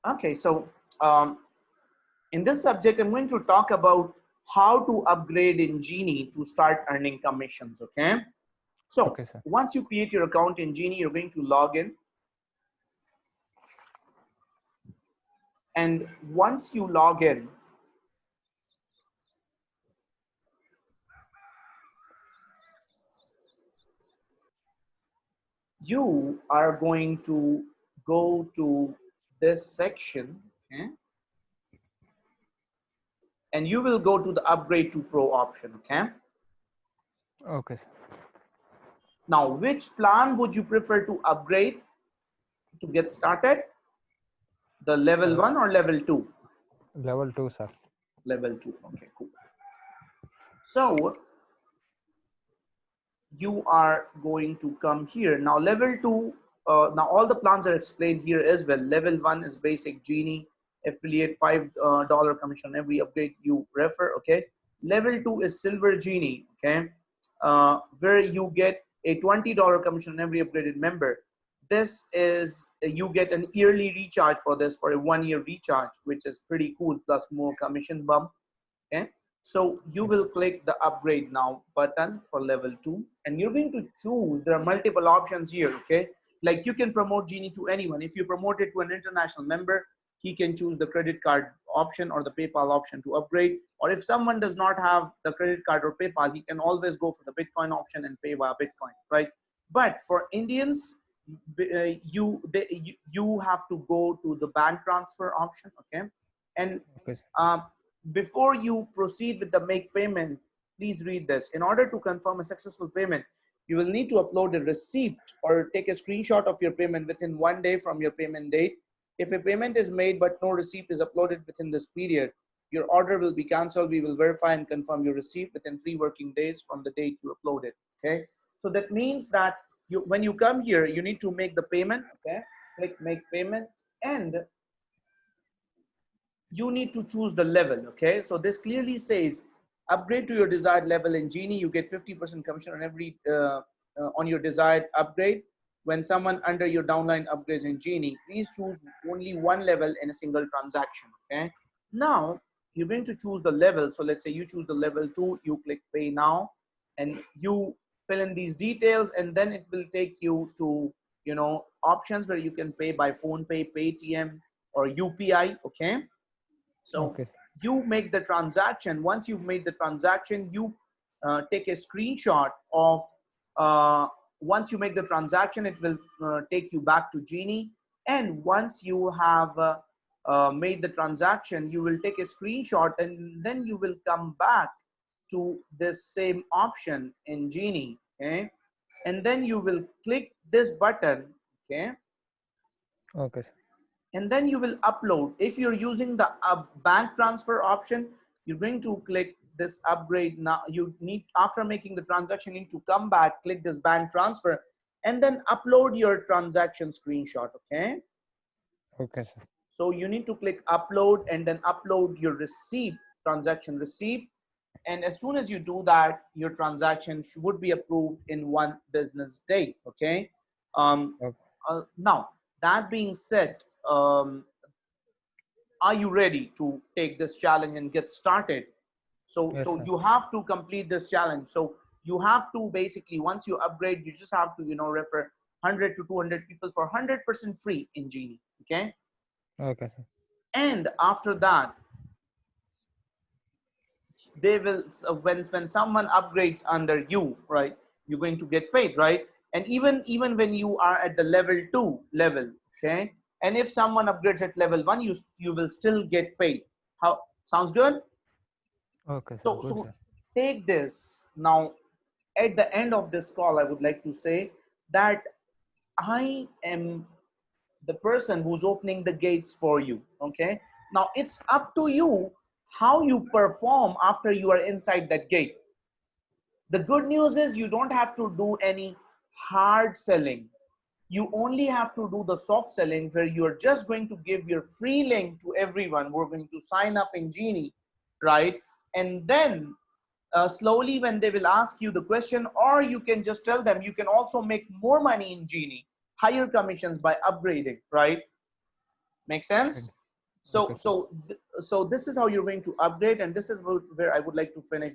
Okay, so um, in this subject, I'm going to talk about how to upgrade in Jeenee to start earning commissions. Okay, so Okay, sir. once you create your account in Jeenee, you're going to log in, and once you log in, you are going to go to this section, okay, and you will go to the upgrade to pro option. Okay, Okay, sir. now which plan would you prefer to upgrade to get started? The level Uh, 1 or level 2? Level 2, sir. Level 2. Okay, cool. So you are going to come here. Now level 2, now all the plans are explained here as well. Level 1 is basic Jeenee, affiliate $5 commission on every upgrade you refer. Okay. Level 2 is silver Jeenee. Okay. Where you get a $20 commission on every upgraded member. This is, you get an yearly recharge for this, for a 1-year recharge, which is pretty cool, plus more commission bump. Okay, so you Okay. will click the upgrade now button for level 2, and you're going to choose, there are multiple options here. Okay, like you can promote Jeenee to anyone. If you promote it to an international member, he can choose the credit card option or the PayPal option to upgrade. Or if someone does not have the credit card or PayPal, he can always go for the Bitcoin option and pay via Bitcoin, right? But for Indians, you have to go to the bank transfer option. Okay, and Okay, sir. um, before you proceed with the make payment, please read this. In order to confirm a successful payment, you will need to upload a receipt or take a screenshot of your payment within 1 day from your payment date. If a payment is made but no receipt is uploaded within this period, your order will be canceled. We will verify and confirm your receipt within 3 working days from the date you uploaded. Okay, so that means that when you come here, you need to make the payment. Okay, click make payment, and you need to choose the level. Okay, so this clearly says upgrade to your desired level in Jeenee. You get 50% commission on every on your desired upgrade. When someone under your downline upgrades in Jeenee, please choose only one level in a single transaction. Okay, now you're going to choose the level. So let's say you choose the level 2, you click pay now, and you fill in these details, and then it will take you to, you know, options where you can pay by phone pay, Paytm, or UPI. Okay, so Okay, sir. you make the transaction. Once you've made the transaction, you take a screenshot of, uh, once you make the transaction, it will take you back to Jeenee. And once you have made the transaction, you will take a screenshot, and then you will come back to this same option in Jeenee. Okay, and then you will click this button. Okay, Okay, sir. and then you will upload. If you're using the bank transfer option, you're going to click this upgrade now. You need, after making the transaction, you need to come back, click this bank transfer, and then upload your transaction screenshot. Okay, Okay, sir. so you need to click upload and then upload your receipt, transaction receipt. And as soon as you do that, your transaction would be approved in 1 business day. Okay, um, Okay. now that being said, are you ready to take this challenge and get started? So Yes, sir. you have to complete this challenge. So you have to basically, once you upgrade, you just have to, you know, refer 100 to 200 people for 100% free in Jeenee. Okay, Okay, sir. and after that, they will, when someone upgrades under you, right, you're going to get paid, right? And even when you are at the level 2 level. Okay, and if someone upgrades at level 1, you will still get paid. How sounds good? Okay, sir. So, Good, sir. take this now. At the end of this call, I would like to say that I am the person who's opening the gates for you. Okay. Now it's up to you how you perform after you are inside that gate. The good news is you don't have to do any hard selling. You only have to do the soft selling, where you're just going to give your free link to everyone. We're going to sign up in Jeenee, right? And then slowly, when they will ask you the question, or you can just tell them you can also make more money in Jeenee, higher commissions by upgrading, right? Make Right. sense? Okay, So sir. so this is how you're going to upgrade, and this is where I would like to finish